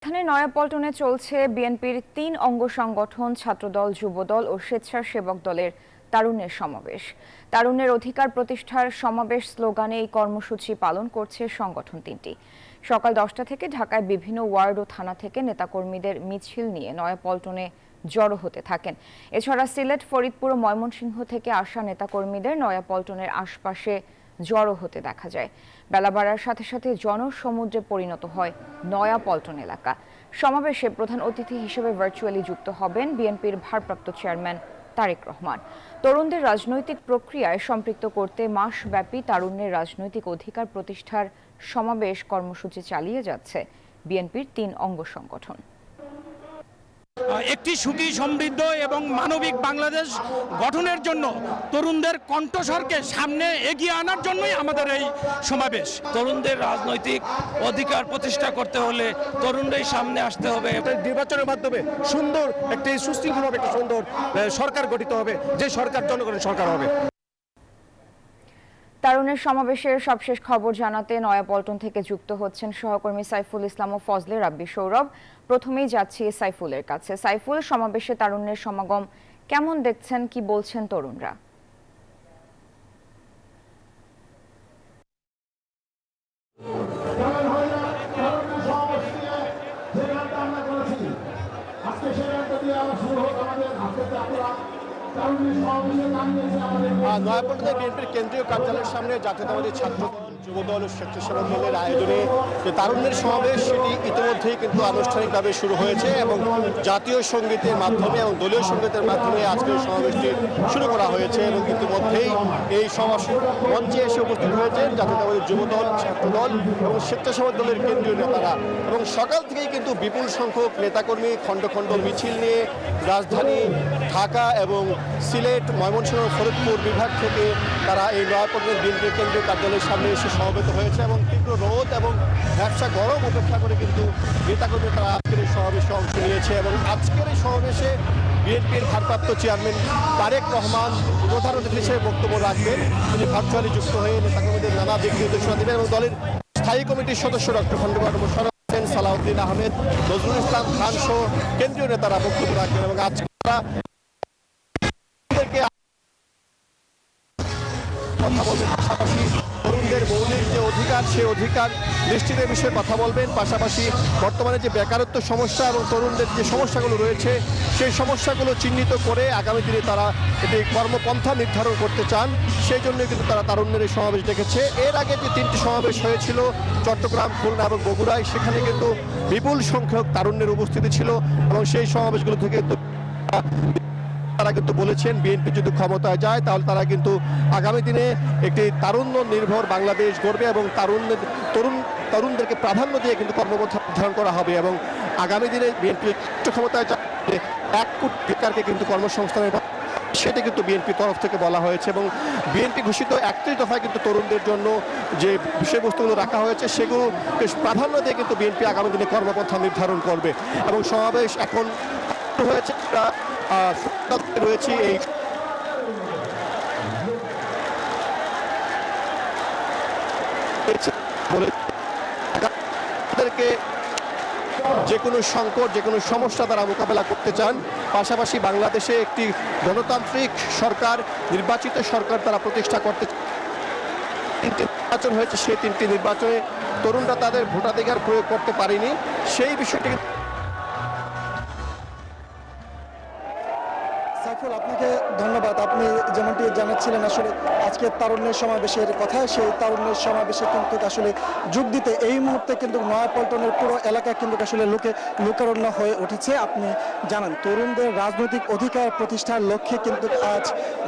এখানে নয়াপল্টনে চলছে বিএনপির ৩ অঙ্গ সংগঠন ছাত্রদল, যুবদল ও স্বেচ্ছাসেবক দলের তারুণ্যের সমাবেশ। তারুণ্যের অধিকার প্রতিষ্ঠার সমাবেশ স্লোগানে এই কর্মসূচি পালন করছে সংগঠন তিনটি। সকাল 10টা থেকে ঢাকায় বিভিন্ন ওয়ার্ড ও থানা থেকে নেতাকর্মীদের মিছিল নিয়ে নয়াপল্টনে জড়ো হতে থাকেন। এছাড়া সিলেট, ফরিদপুর ও ময়মনসিংহ থেকে আসা নেতাকর্মীদের নয়াপল্টনের আশপাশে জড়ো হতে দেখা যায়। বেলা বাড়ার সাথে সাথে জনসমুদ্রে পরিণত হয় নয়াপল্টন এলাকা। সমাবেশে প্রধান অতিথি হিসেবে ভার্চুয়ালি যুক্ত হবেন বিএনপির ভারপ্রাপ্ত চেয়ারম্যান তারেক রহমান। তরুণদের রাজনৈতিক প্রক্রিয়ায় সম্পৃক্ত করতে মাসব্যাপী তারুণ্যের রাজনৈতিক অধিকার প্রতিষ্ঠার সমাবেশ কর্মসূচি চালিয়ে যাচ্ছে বিএনপির ৩ অঙ্গ সংগঠন। একটি সুখী, সমৃদ্ধ এবং মানবিক বাংলাদেশ গঠনের জন্য তরুণদের কণ্ঠস্বরকে সামনে এগিয়ে আনার জন্যই আমাদের এই সমাবেশ। তরুণদের রাজনৈতিক অধিকার প্রতিষ্ঠা করতে হলে তরুণরাই সামনে আসতে হবে। নির্বাচনের মাধ্যমে সুন্দর একটি সুশৃঙ্খলভাবে একটি সুন্দর সরকার গঠিত হবে, যে সরকার জনগণের সরকার হবে। তারুণের সমাবেশের সবশেষ খবর জানাতে নয়াপল্টন থেকে যুক্ত হচ্ছেন সহকর্মী সাইফুল ইসলাম ও ফজলে রাব্বি সৌরভ। প্রথমেই যাচ্ছি সাইফুলের কাছে। সাইফুল, সমাবেশে তারুণ্যের সমাগম কেমন দেখছেন, কি বলছেন তরুণরা? নয়াপল্টনে বিএনপির কেন্দ্রীয় কার্যালয়ের সামনে জাতীয়তাবাদী ছাত্রদল, যুবদল ও স্বেচ্ছাসেবক দলের আয়োজনে যে তারুণ্যের সমাবেশ, সেটি ইতিমধ্যেই কিন্তু আনুষ্ঠানিকভাবে শুরু হয়েছে এবং জাতীয় সঙ্গীতের মাধ্যমে এবং দলীয় সঙ্গীতের মাধ্যমে আজকের সমাবেশটি শুরু করা হয়েছে। এবং ইতিমধ্যেই এই সমাবেশ মঞ্চে এসে উপস্থিত হয়েছেন জাতীয়তাবাদী যুবদল, ছাত্রদল এবং স্বেচ্ছাসেবক দলের কেন্দ্রীয় নেতারা। এবং সকাল থেকেই কিন্তু বিপুল সংখ্যক নেতাকর্মী খণ্ড খণ্ড মিছিল নিয়ে রাজধানী ঢাকা এবং সিলেট, ময়মনসিংহ, ফরিদপুর বিভাগ থেকে তারা এই নয়াপল্টনের বিএনপির কেন্দ্রীয় কার্যালয়ের সামনে এসে সমবেত হয়েছে এবং তীব্র রোদ এবং ব্যবসা গরম উপেক্ষা করে কিন্তু নেতাকর্মী তারা আজকের এই সমাবেশে অংশ নিয়েছে। এবং আজকের এই সমাবেশে বিএনপির ভারপ্রাপ্ত চেয়ারম্যান তারেক রহমান প্রধান অতিথি হিসেবে বক্তব্য রাখবেন। তিনি ভার্চুয়ালি যুক্ত হয়ে নেতাকর্মীদের নানা দিক নির্দেশনা দেবেন এবং দলের স্থায়ী কমিটির সদস্য ডক্টর খন্দকার মোশাররফ হোসেন, সালাউদ্দিন আহমেদ, নজরুল ইসলাম খান সহ কেন্দ্রীয় নেতারা বক্তব্য রাখবেন। এবং আজকে কথা বলবেন, পাশাপাশি তরুণদের মৌলিক যে অধিকার, সেই অধিকার নিশ্চিতের বিষয়ে কথা বলবেন। পাশাপাশি বর্তমানে যে বেকারত্ব সমস্যা এবং তরুণদের যে সমস্যাগুলো রয়েছে, সেই সমস্যাগুলো চিহ্নিত করে আগামী দিনে তারা এটি কর্মপন্থা নির্ধারণ করতে চান। সেই জন্যই কিন্তু তারা তারুণ্যের এই সমাবেশ ডেকেছে। এর আগে যে 3টি সমাবেশ হয়েছিল চট্টগ্রাম, খুলনা এবং বগুড়ায়, সেখানে কিন্তু বিপুল সংখ্যক তারুণ্যের উপস্থিতি ছিল এবং সেই সমাবেশগুলো থেকে তারা কিন্তু বলেছেন বিএনপি যদি ক্ষমতায় যায় তাহলে তারা কিন্তু আগামী দিনে একটি তারুণ্য নির্ভর বাংলাদেশ গড়বে এবং তরুণদেরকে প্রাধান্য দিয়ে কিন্তু কর্মপন্থা নির্ধারণ করা হবে। এবং আগামী দিনে বিএনপি ক্ষমতায় যায় 1 কোটি বেকারকে কিন্তু কর্মসংস্থানের সেটা কিন্তু বিএনপির তরফ থেকে বলা হয়েছে। এবং বিএনপি ঘোষিত 31 দফায় কিন্তু তরুণদের জন্য যে বিষয়বস্তুগুলো রাখা হয়েছে, সেগুলোকে প্রাধান্য দিয়ে কিন্তু বিএনপি আগামী দিনে কর্মপন্থা নির্ধারণ করবে। এবং সমাবেশ এখন হয়েছে রয়েছে এই যে কোনো সংকট, যে কোনো সমস্যা তারা মোকাবেলা করতে চান। পাশাপাশি বাংলাদেশে একটি গণতান্ত্রিক সরকার, নির্বাচিত সরকার তারা প্রতিষ্ঠা করতে চান। 3টি নির্বাচন হয়েছে, সেই 3টি নির্বাচনে তরুণরা তাদের ভোটাধিকার প্রয়োগ করতে পারেনি। সেই বিষয়টি সাইফুল, আপনাকে ধন্যবাদ। আপনি যেমনটি জানাচ্ছিলেন আসলে আজকে তারুণ্যের সমাবেশের কথা, সেই তারুণ্যের সমাবেশে কিন্তু আসলে যোগ দিতে এই মুহূর্তে কিন্তু নয়াপল্টনের পুরো এলাকা কিন্তু আসলে লোকারণ্য হয়ে উঠেছে। আপনি জানান তরুণদের রাজনৈতিক অধিকার প্রতিষ্ঠার লক্ষ্যে কিন্তু আজ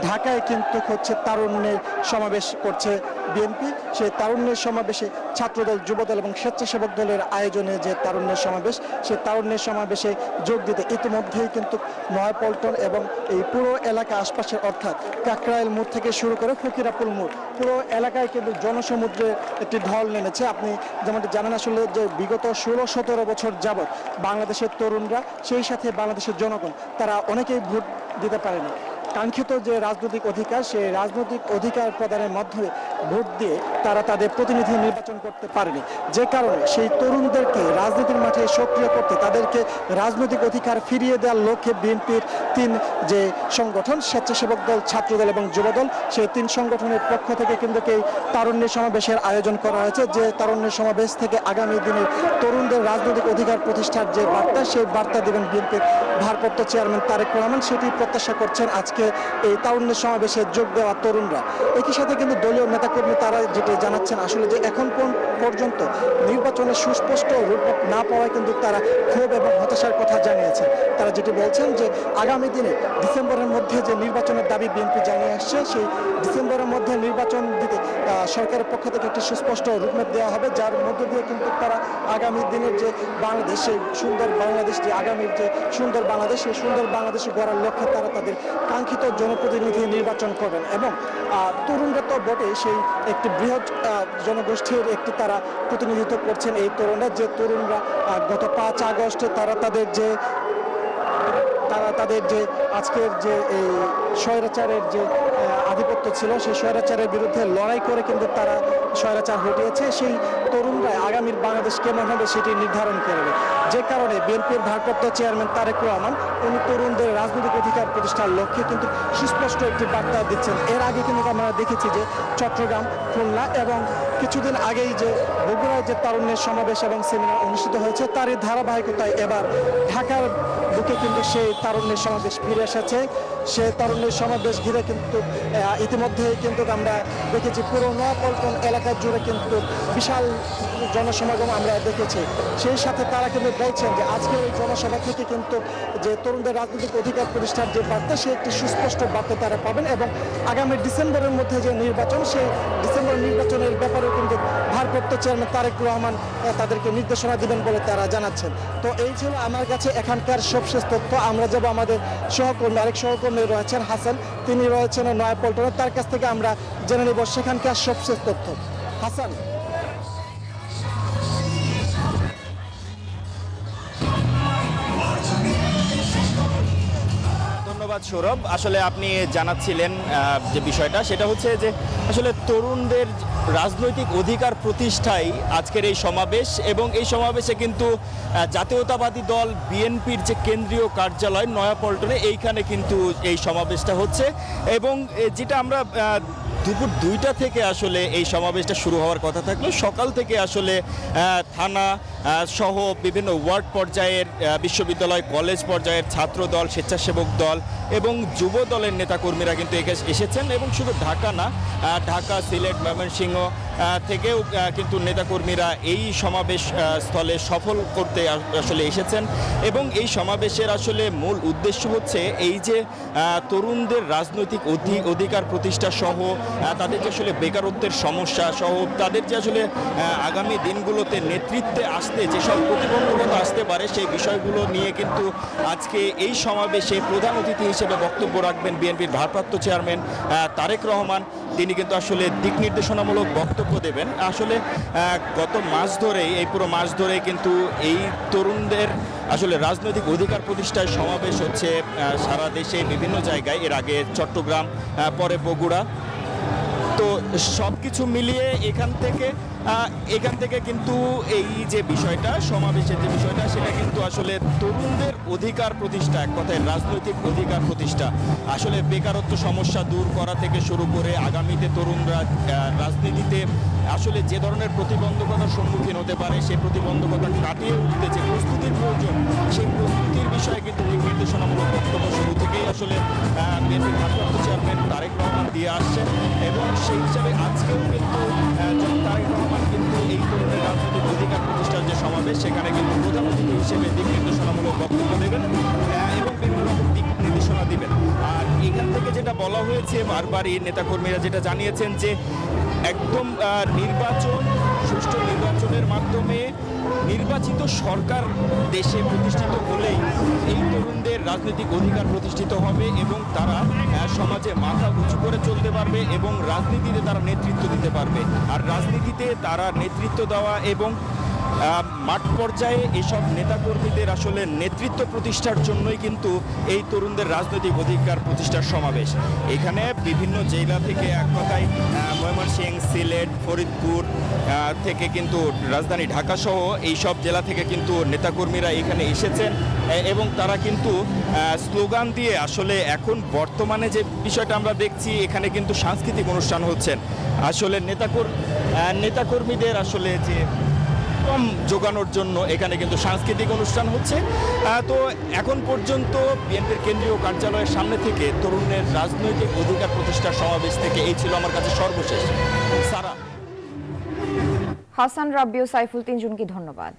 ঢাকায় কিন্তু হচ্ছে তারুণ্যের সমাবেশ করছে বিএনপি। সেই তারুণ্যের সমাবেশে ছাত্রদল, যুবদল এবং স্বেচ্ছাসেবক দলের আয়োজনে যে তারুণ্যের সমাবেশ, সেই তারুণ্যের সমাবেশে যোগ দিতে ইতিমধ্যেই কিন্তু নয়াপল্টন এবং এই পুরো এলাকা আশপাশের অর্থাৎ কাকরাইল মোড় থেকে শুরু করে ফকিরাপুল মোড় পুরো এলাকায় কিন্তু জনসমুদ্রের একটি ঢল নেমেছে। আপনি যেমনটি জানেন আসলে যে বিগত 16-17 বছর যাবৎ বাংলাদেশের তরুণরা, সেই সাথে বাংলাদেশের জনগণ, তারা অনেকেই ভোট দিতে পারেনি। কাঙ্ক্ষিত যে রাজনৈতিক অধিকার, সেই রাজনৈতিক অধিকার প্রদানের মাধ্যমে ভোট দিয়ে তারা তাদের প্রতিনিধি নির্বাচন করতে পারেনি, যে কারণে সেই তরুণদেরকে রাজনীতির মাঠে সক্রিয় করতে, তাদেরকে রাজনৈতিক অধিকার ফিরিয়ে দেওয়ার লক্ষ্যে বিএনপির 3 যে সংগঠন, স্বেচ্ছাসেবক দল, ছাত্রদল এবং যুবদল, সেই 3 সংগঠনের পক্ষ থেকে কিন্তু এই তারুণ্যের সমাবেশের আয়োজন করা হয়েছে। যে তারুণ্যের সমাবেশ থেকে আগামী দিনে তরুণদের রাজনৈতিক অধিকার প্রতিষ্ঠার যে বার্তা, সেই বার্তা দেবেন বিএনপির ভারপ্রাপ্ত চেয়ারম্যান তারেক রহমান। সেটি প্রত্যাশা করছেন আজকে এই তারুণ্যের সমাবেশে যোগ দেওয়া তরুণরা। একই সাথে কিন্তু দলীয় নেতাকর্মী তারা যেটি জানাচ্ছেন আসলে যে এখন পর্যন্ত নির্বাচনের সুস্পষ্ট রূপরেখা না পাওয়ায় কিন্তু তারা ক্ষোভ এবং হতাশার কথা জানিয়েছেন। তারা যেটি বলছেন যে আগামী দিনে ডিসেম্বরের মধ্যে যে নির্বাচনের দাবি বিএনপি জানিয়ে আসছে, সেই ডিসেম্বরের মধ্যে নির্বাচন দিতে সরকারের পক্ষ থেকে একটি সুস্পষ্ট রূপরেখা দেওয়া হবে, যার মধ্য দিয়ে কিন্তু তারা আগামী দিনের যে বাংলাদেশ, সেই সুন্দর বাংলাদেশ, যে আগামীর যে সুন্দর বাংলাদেশ, সেই সুন্দর বাংলাদেশ গড়ার লক্ষ্যে তারা তাদের কাঙ্ক্ষিত জনপ্রতিনিধি নির্বাচন করবেন। এবং তরুণরা তো বটে, সেই একটি বৃহৎ জনগোষ্ঠীর একটি তারা প্রতিনিধিত্ব করছেন এই তরুণরা। যে তরুণরা গত 5 আগস্টে তারা তাদের যে আজকের যে এই স্বৈরাচারের যে আধিপত্য ছিল, সেই স্বৈরাচারের বিরুদ্ধে লড়াই করে কিন্তু তারা স্বৈরাচার হটিয়েছে। সেই তরুণরা আগামীর বাংলাদেশ কেমন হবে সেটি নির্ধারণ করবে। যে কারণে বিএনপির ভারপ্রাপ্ত চেয়ারম্যান তারেক রহমান উনি তরুণদের রাজনৈতিক অধিকার প্রতিষ্ঠার লক্ষ্যে কিন্তু সুস্পষ্ট একটি বার্তা দিচ্ছেন। এর আগে কিন্তু আমরা দেখেছি যে চট্টগ্রাম, খুলনা এবং কিছুদিন আগেই যে বগুড়ায় যে তারুণ্যের সমাবেশ এবং সেমিনার অনুষ্ঠিত হয়েছে, তারই ধারাবাহিকতায় এবার ঢাকার বুকে কিন্তু সেই তারুণ্যের সমাবেশ ফিরে এসেছে। সে তারুণ্যের সমাবেশ ঘিরে কিন্তু ইতিমধ্যে কিন্তু আমরা দেখেছি পুরো নয়াপল্টন এলাকা জুড়ে কিন্তু বিশাল জনসমাগম আমরা দেখেছি। সেই সাথে তারা কিন্তু বলছেন যে আজকের এই জনসভা থেকে কিন্তু যে তরুণদের রাজনৈতিক অধিকার প্রতিষ্ঠার যে বার্তা, সে একটি সুস্পষ্ট বার্তা তারা পাবেন। এবং আগামী ডিসেম্বরের মধ্যে যে নির্বাচন, সেই ডিসেম্বর নির্বাচনের ব্যাপারেও কিন্তু ভারপ্রাপ্ত চেয়ারম্যান তারেক রহমান তাদেরকে নির্দেশনা দিবেন বলে তারা জানাচ্ছেন। তো এই ছিল আমার কাছে এখানকার সবশেষ তথ্য। আমরা যাব আমাদের আরেক সহকর্মী রয়েছেন হাসান, তিনি রয়েছেন নয়াপল্টনে, তার কাছ থেকে আমরা জেনে নেব সেখানকার সবশেষ তথ্য। হাসান। ধন্যবাদ সৌরভ। আসলে আপনি জানাচ্ছিলেন যে বিষয়টা, সেটা হচ্ছে যে আসলে তরুণদের রাজনৈতিক অধিকার প্রতিষ্ঠায় আজকের এই সমাবেশ। এবং এই সমাবেশে কিন্তু জাতীয়তাবাদী দল বিএনপির যে কেন্দ্রীয় কার্যালয় নয়াপল্টনে, এইখানে কিন্তু এই সমাবেশটা হচ্ছে। এবং যেটা আমরা দুপুর 2টা থেকে আসলে এই সমাবেশটা শুরু হওয়ার কথা থাকলো, সকাল থেকে আসলে থানা সহ বিভিন্ন ওয়ার্ড পর্যায়ের, বিশ্ববিদ্যালয় কলেজ পর্যায়ের ছাত্রদল, স্বেচ্ছাসেবক দল এবং যুব দলের নেতাকর্মীরা কিন্তু এসেছেন। এবং শুধু ঢাকা না, ঢাকা, সিলেট, ময়মনসিংহ থেকেও কিন্তু নেতাকর্মীরা এই সমাবেশ স্থলে সফল করতে আসলে এসেছেন। এবং এই সমাবেশের আসলে মূল উদ্দেশ্য হচ্ছে এই যে তরুণদের রাজনৈতিক অধিকার প্রতিষ্ঠা সহ তাদের যে আসলে বেকারত্বের সমস্যা সহ তাদের যে আসলে আগামী দিনগুলোতে নেতৃত্বে আসতে যেসব প্রতিবন্ধকতা আসতে পারে, সেই বিষয়গুলো নিয়ে কিন্তু আজকে এই সমাবেশে প্রধান অতিথি হিসেবে বক্তব্য রাখবেন বিএনপির ভারপ্রাপ্ত চেয়ারম্যান তারেক রহমান। তিনি কিন্তু আসলে দিক নির্দেশনামূলক বক্তব্য দেবেন। আসলে গত মাস ধরে, এই পুরো মাস ধরে কিন্তু এই তরুণদের আসলে রাজনৈতিক অধিকার প্রতিষ্ঠায় সমাবেশ হচ্ছে সারা দেশে বিভিন্ন জায়গায়। এর আগে চট্টগ্রাম, পরে বগুড়া। তো সব কিছু মিলিয়ে এখান থেকে কিন্তু এই যে বিষয়টা, সমাবেশের যে বিষয়টা, সেটা কিন্তু আসলে তরুণদের অধিকার প্রতিষ্ঠা, এক কথায় রাজনৈতিক অধিকার প্রতিষ্ঠা। আসলে বেকারত্ব সমস্যা দূর করা থেকে শুরু করে আগামীতে তরুণরা রাজনীতিতে আসলে যে ধরনের প্রতিবন্ধকতার সম্মুখীন হতে পারে, সেই প্রতিবন্ধকতা কাটিয়ে উঠতে যে প্রস্তুতির প্রয়োজন, সেই প্রস্তুতির বিষয়ে কিন্তু দিক নির্দেশনামূলক বক্তব্য শুরু থেকেই আসলে বিএনপির ভারপ্রাপ্ত চেয়ারম্যান তারেক রহমান দিয়ে আসছেন। এবং সেই হিসাবে আজকেও কিন্তু তারেক রহমান কিন্তু এই তরুণের রাজনৈতিক অধিকার প্রতিষ্ঠার যে সমাবেশ, সেখানে কিন্তু প্রধান অতিথি হিসেবে দিক নির্দেশনামূলক বক্তব্য দেবেন এবং বিভিন্ন রকম দিক নির্দেশনা দিবেন। আর এখান থেকে যেটা বলা হয়েছে, বারবারই নেতাকর্মীরা যেটা জানিয়েছেন যে একদম সুষ্ঠু নির্বাচনের মাধ্যমে নির্বাচিত সরকার দেশে প্রতিষ্ঠিত হলেই এই তরুণদের রাজনৈতিক অধিকার প্রতিষ্ঠিত হবে এবং তারা সমাজে মাথা উঁচু করে চলতে পারবে এবং রাজনীতিতে তারা নেতৃত্ব দিতে পারবে। আর রাজনীতিতে তারা নেতৃত্ব দেওয়া এবং মাঠ পর্যায়ে এইসব নেতাকর্মীদের আসলে নেতৃত্ব প্রতিষ্ঠার জন্যই কিন্তু এই তরুণদের রাজনৈতিক অধিকার প্রতিষ্ঠার সমাবেশ। এখানে বিভিন্ন জেলা থেকে এক কথায় ময়মনসিংহ, সিলেট, ফরিদপুর থেকে কিন্তু রাজধানী ঢাকা সহ এইসব জেলা থেকে কিন্তু নেতাকর্মীরা এখানে এসেছেন এবং তারা কিন্তু স্লোগান দিয়ে আসলে এখন বর্তমানে যে বিষয়টা আমরা দেখছি এখানে কিন্তু সাংস্কৃতিক অনুষ্ঠান হচ্ছেন। আসলে নেতাকর্মীদের আসলে যে কম যোগানোর জন্য এখানে কিন্তু সাংস্কৃতিক অনুষ্ঠান হচ্ছে। তো এখন পর্যন্ত বিএনপির কেন্দ্রীয় কার্যালয়ের সামনে থেকে তরুণের রাজনৈতিক অধিকার প্রতিষ্ঠার সমাবেশ থেকে এই ছিল আমার কাছে সর্বশেষ। সারা, হাসান, রাব্বি ও সাইফুল তিনজনকে ধন্যবাদ।